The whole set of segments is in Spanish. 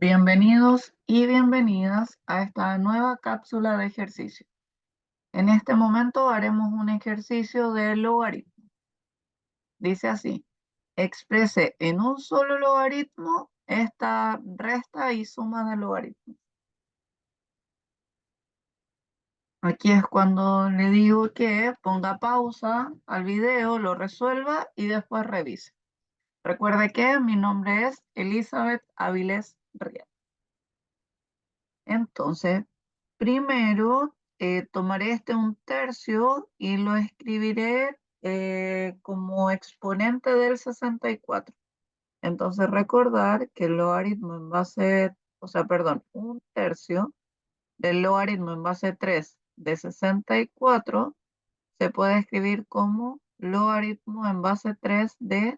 Bienvenidos y bienvenidas a esta nueva cápsula de ejercicio. En este momento haremos un ejercicio de logaritmo. Dice así: exprese en un solo logaritmo esta resta y suma de logaritmos. Aquí es cuando le digo que ponga pausa al video, lo resuelva y después revise. Recuerde que mi nombre es Elizabeth Áviles Rial. Entonces, primero tomaré este 1/3 y lo escribiré como exponente del 64. Entonces, recordar que el logaritmo en base, o sea, perdón, 1/3 del logaritmo en base 3 de 64 se puede escribir como logaritmo en base 3 de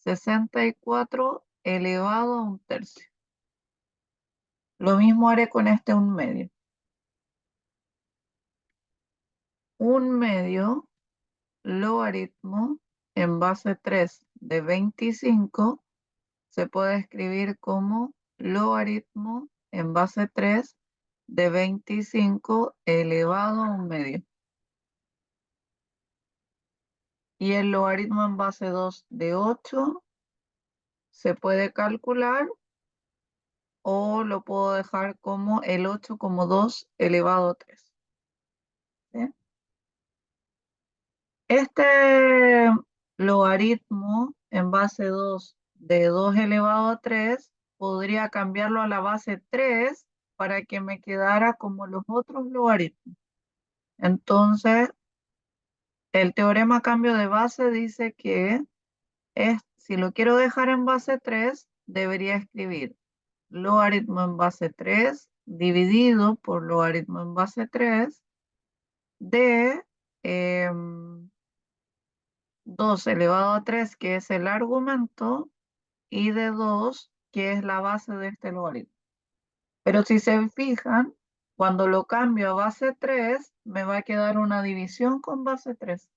64 elevado a 1/3. Lo mismo haré con este 1/2. 1/2 logaritmo en base 3 de 25 se puede escribir como logaritmo en base 3 de 25 elevado a 1/2. Y el logaritmo en base 2 de 8 se puede calcular o lo puedo dejar como el 8 como 2 elevado a 3. ¿Sí? Este logaritmo en base 2 de 2 elevado a 3 podría cambiarlo a la base 3 para que me quedara como los otros logaritmos. Entonces, el teorema cambio de base dice que si lo quiero dejar en base 3, debería escribir logaritmo en base 3 dividido por logaritmo en base 3 de 2 elevado a 3, que es el argumento, y de 2, que es la base de este logaritmo. Pero si se fijan, cuando lo cambio a base 3, me va a quedar una división con base 3.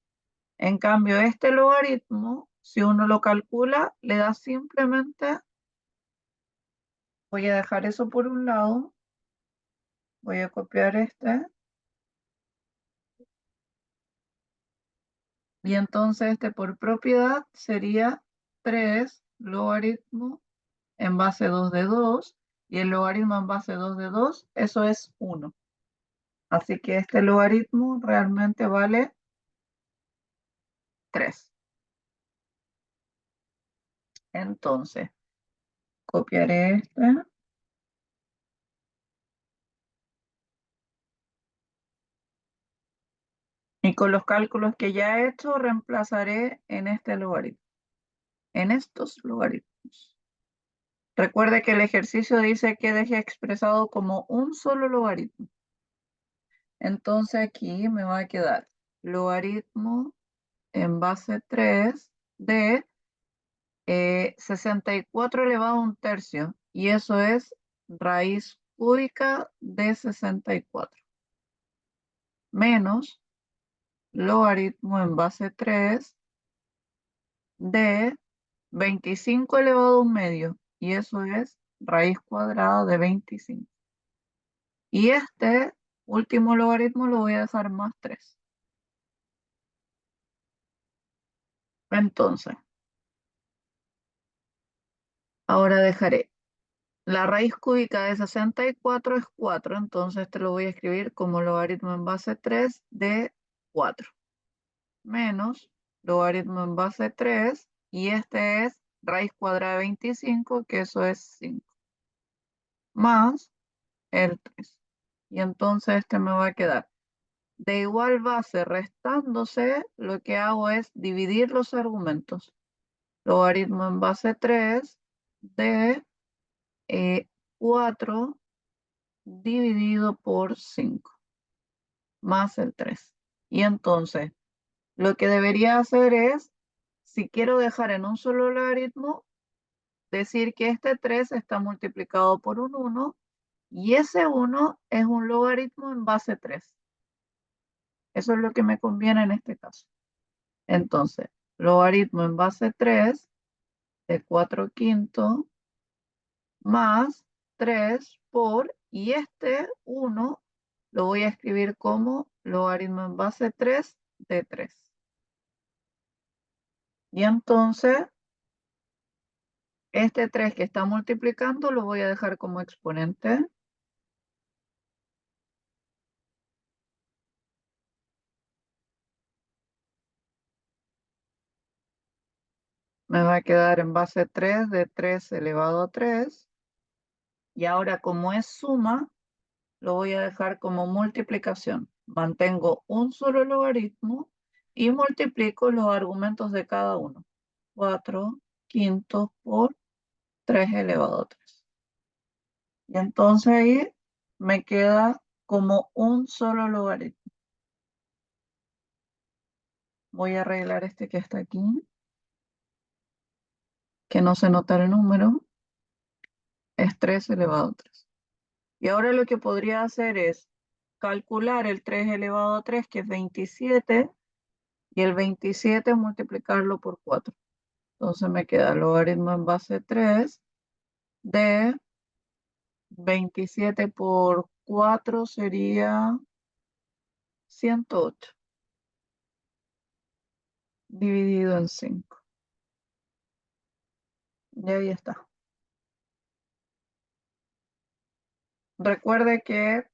En cambio, este logaritmo, si uno lo calcula, le da simplemente, voy a dejar eso por un lado, voy a copiar este, y entonces este por propiedad sería 3 logaritmo en base 2 de 2, y el logaritmo en base 2 de 2, eso es 1. Así que este logaritmo realmente vale 3. Entonces, copiaré este y con los cálculos que ya he hecho reemplazaré en este logaritmo, en estos logaritmos. Recuerde que el ejercicio dice que deje expresado como un solo logaritmo. Entonces aquí me va a quedar logaritmo en base 3 de 64 elevado a 1/3, y eso es raíz cúbica de 64, menos logaritmo en base 3 de 25 elevado a 1/2, y eso es raíz cuadrada de 25. Y este último logaritmo lo voy a dejar más 3. Entonces, ahora dejaré la raíz cúbica de 64 es 4, entonces te lo voy a escribir como logaritmo en base 3 de 4, menos logaritmo en base 3, y este es raíz cuadrada de 25, que eso es 5, más el 3. Y entonces este me va a quedar de igual base restándose, lo que hago es dividir los argumentos. Logaritmo en base 3 de 4 dividido por 5, más el 3. Y entonces, lo que debería hacer es, si quiero dejar en un solo logaritmo, decir que este 3 está multiplicado por un 1, y ese 1 es un logaritmo en base 3. Eso es lo que me conviene en este caso. Entonces, logaritmo en base 3 de 4/5 más 3 por, y este 1 lo voy a escribir como logaritmo en base 3 de 3. Y entonces, este 3 que está multiplicando lo voy a dejar como exponente. Me va a quedar en base 3 de 3 elevado a 3. Y ahora, como es suma, lo voy a dejar como multiplicación. Mantengo un solo logaritmo y multiplico los argumentos de cada uno. 4 quintos por 3 elevado a 3. Y entonces ahí me queda como un solo logaritmo. Voy a arreglar este que está aquí, que no se nota el número. Es 3 elevado a 3. Y ahora lo que podría hacer es calcular el 3 elevado a 3, que es 27, y el 27 multiplicarlo por 4. Entonces me queda logaritmo en base 3 de 27 por 4 sería 108 dividido en 5. Y ahí está. Recuerde que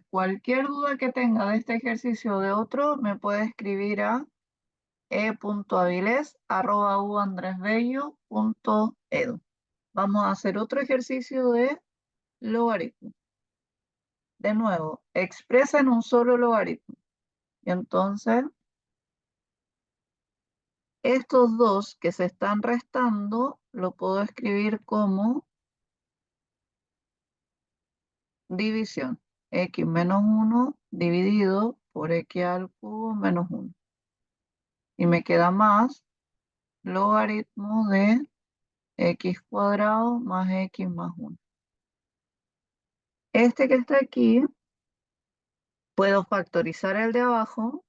cualquier duda que tenga de este ejercicio o de otro me puede escribir a e.aviles@uandresbello.edu. Vamos a hacer otro ejercicio de logaritmo. De nuevo, expresa en un solo logaritmo. Y entonces, estos dos que se están restando, lo puedo escribir como división. X menos 1 dividido por x al cubo menos 1. Y me queda más logaritmo de x cuadrado más x más 1. Este que está aquí, puedo factorizar el de abajo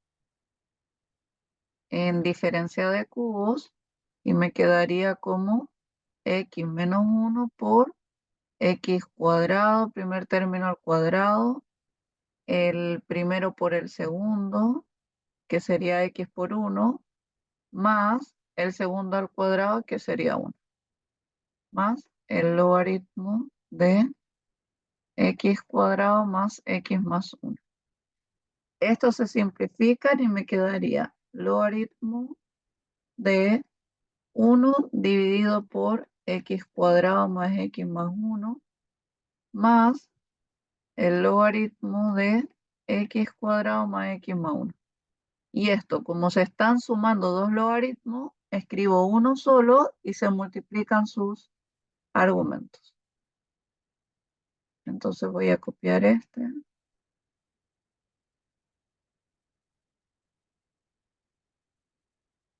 en diferencia de cubos y me quedaría como x menos 1 por x cuadrado, primer término al cuadrado, el primero por el segundo, que sería x por 1, más el segundo al cuadrado, que sería 1, más el logaritmo de x cuadrado más x más 1. Estos se simplifican y me quedaría logaritmo de 1 dividido por x cuadrado más x más 1, más el logaritmo de x cuadrado más x más 1. Y esto, como se están sumando dos logaritmos, escribo uno solo y se multiplican sus argumentos. Entonces voy a copiar este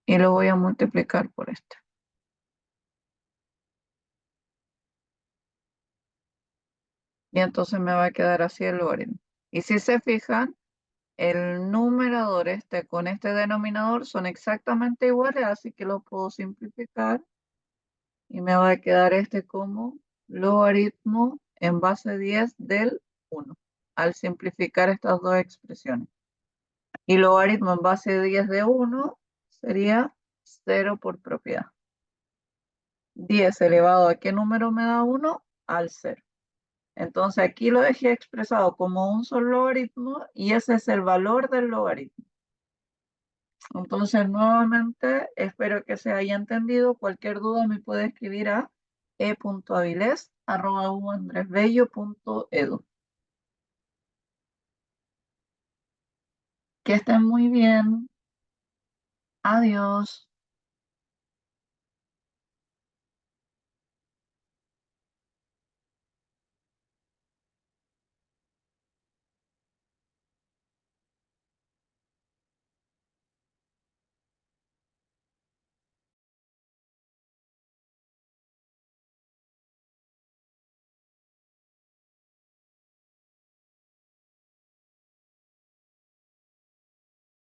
y lo voy a multiplicar por este. Y entonces me va a quedar así el logaritmo. Y si se fijan, el numerador este con este denominador son exactamente iguales, así que lo puedo simplificar y me va a quedar este como logaritmo en base 10 del 1, al simplificar estas dos expresiones. Y logaritmo en base 10 de 1 sería 0 por propiedad. 10 elevado a ¿qué número me da 1? Al 0. Entonces aquí lo dejé expresado como un solo logaritmo y ese es el valor del logaritmo. Entonces nuevamente espero que se haya entendido. Cualquier duda me puede escribir a e.aviles@uandresbello.edu. Que estén muy bien. Adiós.